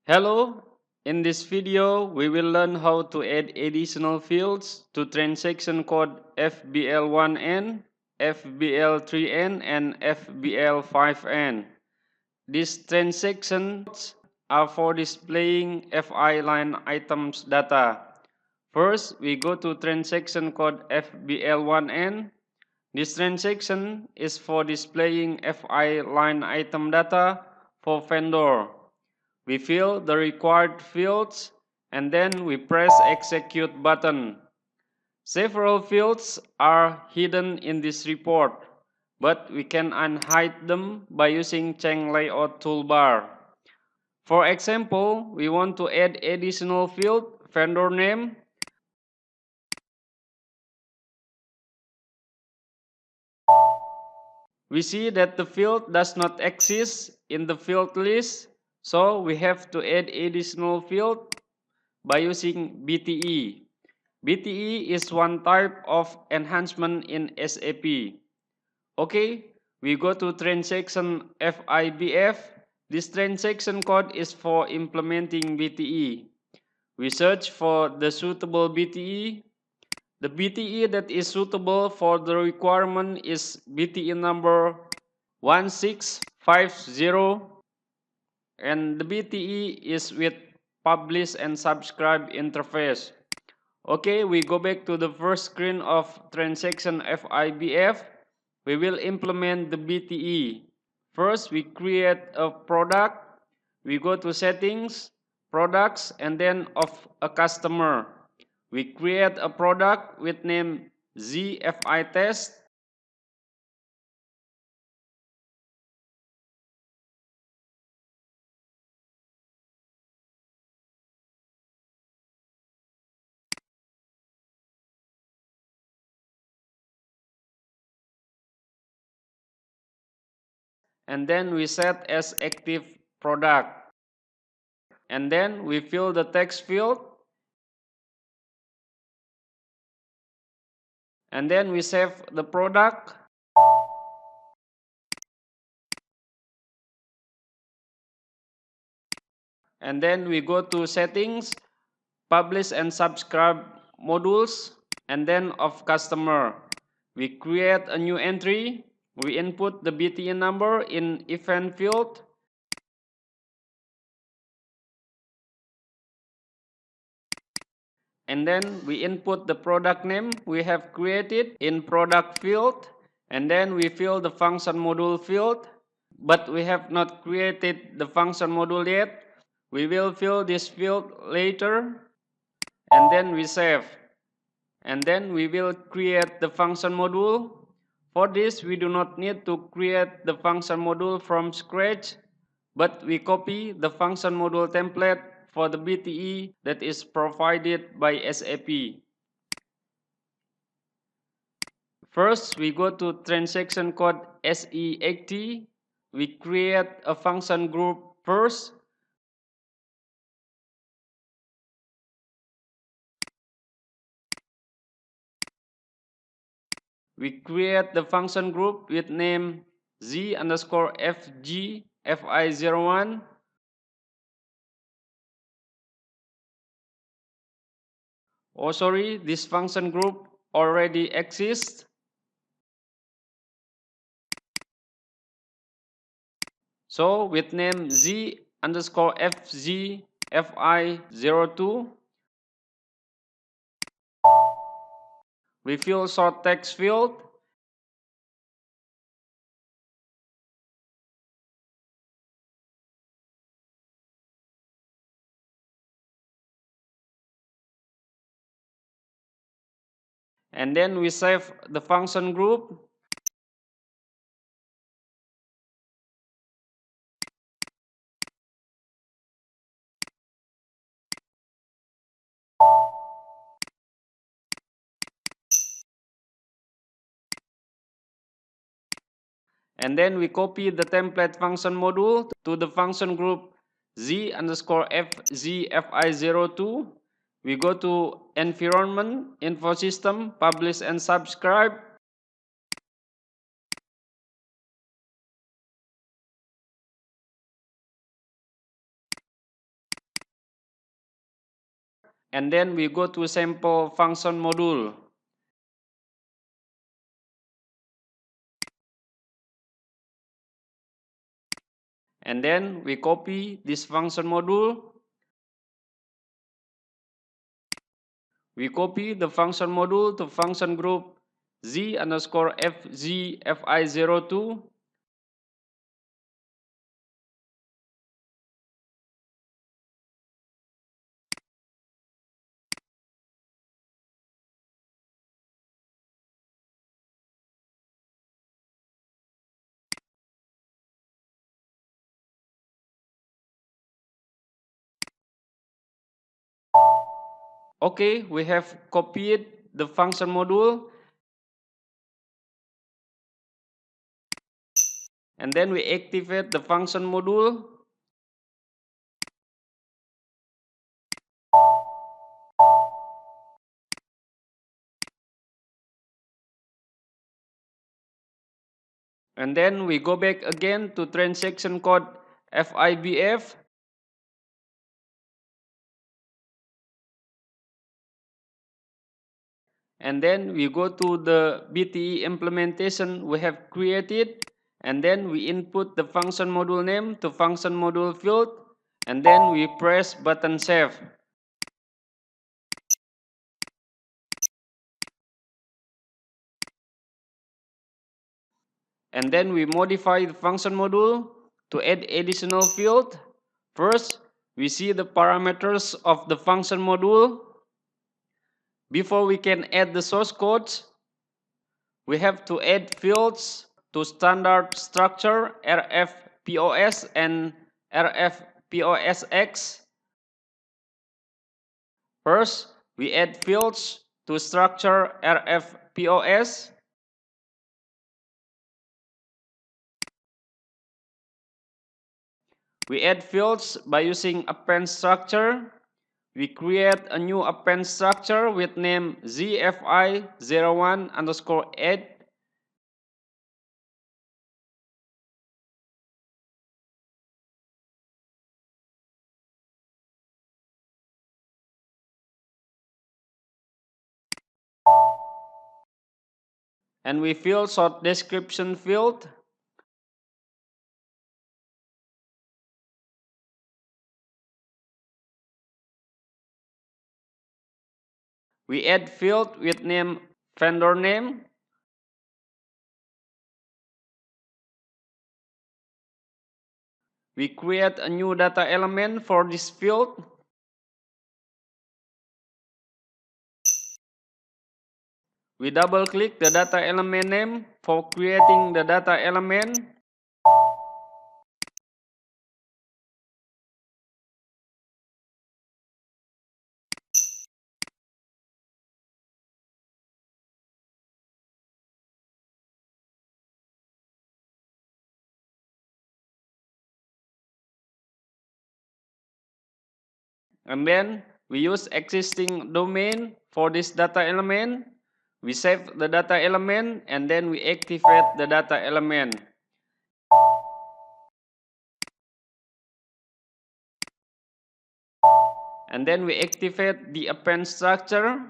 Hello, in this video we will learn how to add additional fields to transaction code FBL1N, FBL3N and FBL5N. These transactions are for displaying FI line items data. First, we go to transaction code FBL1N. This transaction is for displaying FI line item data for vendor. We fill the required fields and then we press execute button. Several fields are hidden in this report, but we can unhide them by using change layout toolbar. For example, we want to add additional field vendor name. We see that the field does not exist in the field list, so we have to add additional field by using BTE. BTE is one type of enhancement in SAP. Okay, we go to transaction FIBF. This transaction code is for implementing BTE. We search for the suitable BTE. The BTE that is suitable for the requirement is BTE number 1650 and the BTE is with publish and subscribe interface. Okay, we go back to the first screen of transaction FIBF. We will implement the BTE. First, we create a product. We go to settings, products, and then of a customer. We create a product with name ZFI test. And then we set as active product. And then we fill the text field. And then we save the product. And then we go to settings, publish and subscribe modules, and then of customer. We create a new entry. We input the BTN number in event field. And then we input the product name we have created in product field. And then we fill the function module field. But we have not created the function module yet. We will fill this field later. And then we save. And then we will create the function module. For this, we do not need to create the function module from scratch, but we copy the function module template for the BTE that is provided by SAP. First, we go to transaction code SE80. We create a function group first. We create the function group with name Z underscore FG FI01. Oh, sorry, this function group already exists. So with name Z underscore FG FI02, we fill short text field. And then we save the function group. And then we copy the template function module to the function group Z underscore FZFI02. We go to environment, info system, publish and subscribe. and then we go to sample function module. And then we copy this function module. We copy the function module to function group z underscore fg fi02. Okay, we have copied the function module. And then we activate the function module. And then we go back again to transaction code FIBF. And then we go to the BTE implementation we have created. And then we input the function module name to function module field. And then we press button save. And then we modify the function module to add additional field. First, we see the parameters of the function module. Before we can add the source codes, we have to add fields to standard structure RFPOS and RFPOSX. First, we add fields to structure RFPOS. We add fields by using append structure. We create a new append structure with name ZFI01 underscore add. And we fill short description field. We add field with name vendor name. We create a new data element for this field. We double click the data element name for creating the data element. And then we use existing domain for this data element. We save the data element and then we activate the data element. And then we activate the append structure.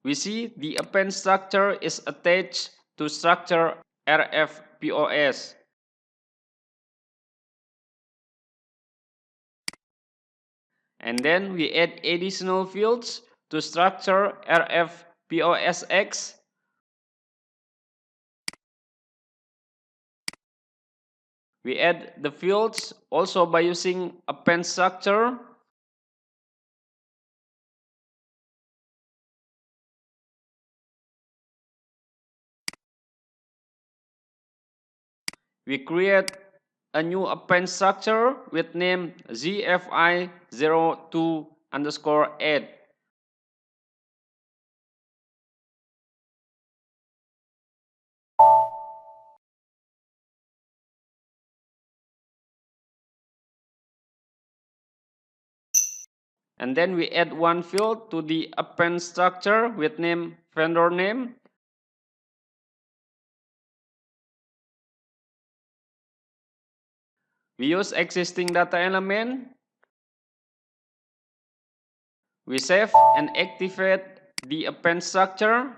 We see the append structure is attached to structure RFPOS. And then we add additional fields to structure RFPOSX. We add the fields also by using append structure. We create a new append structure with name ZFI02 underscore add. And then we add one field to the append structure with name vendor name. We use existing data element. We save and activate the append structure.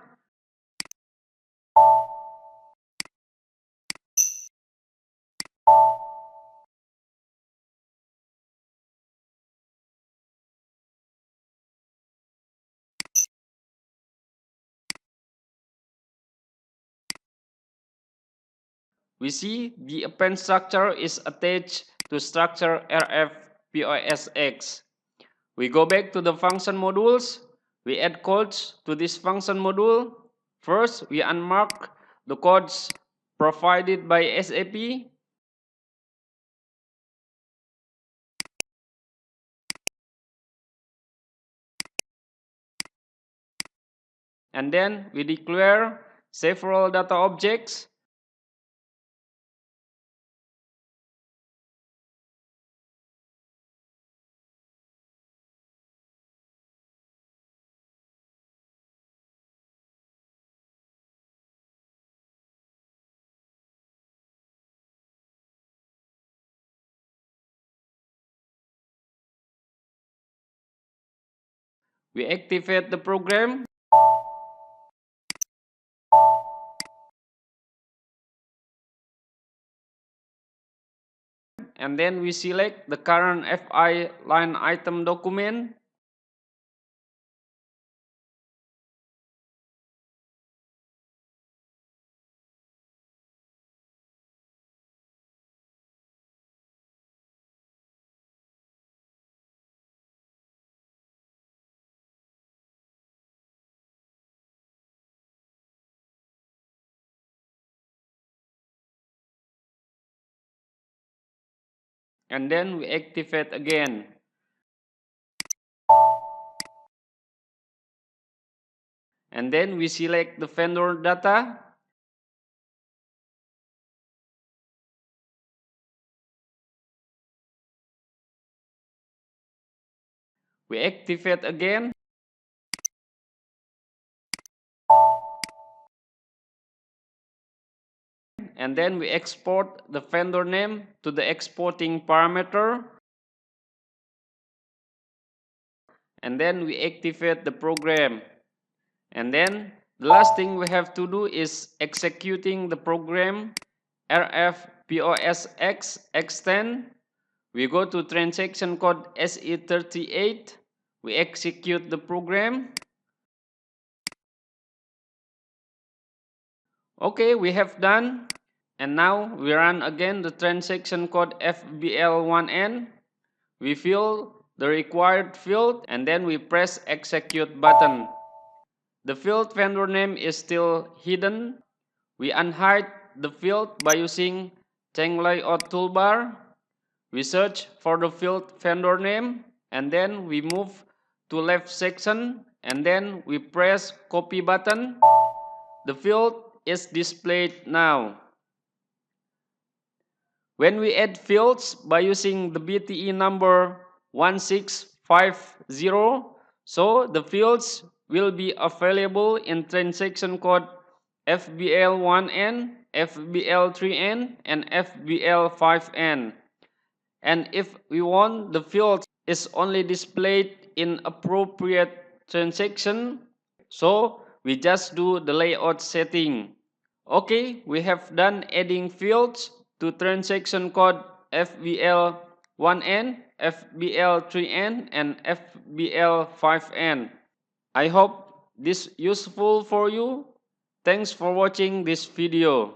We see the append structure is attached to structure rfposx. We go back to the function modules. We add codes to this function module. First, we unmark the codes provided by SAP. And then we declare several data objects. We activate the program. And then we select the current FI line item document. And then we activate again. And then we select the vendor data. We activate again. And then we export the vendor name to the exporting parameter. And then we activate the program. And then the last thing we have to do is executing the program rfposx extend. We go to transaction code SE38. We execute the program. Okay, we have done. And now we run again the transaction code FBL1N. We fill the required field and then we press execute button. The field vendor name is still hidden. We unhide the field by using change layout toolbar. We search for the field vendor name and then we move to left section and then we press copy button. The field is displayed now. When we add fields by using the BTE number 1650, so the fields will be available in transaction code FBL1N, FBL3N, and FBL5N. And if we want the field is only displayed in appropriate transaction, so we just do the layout setting. Okay, we have done adding fields to transaction code FBL1N, FBL3N, and FBL5N. I hope this useful for you. Thanks for watching this video.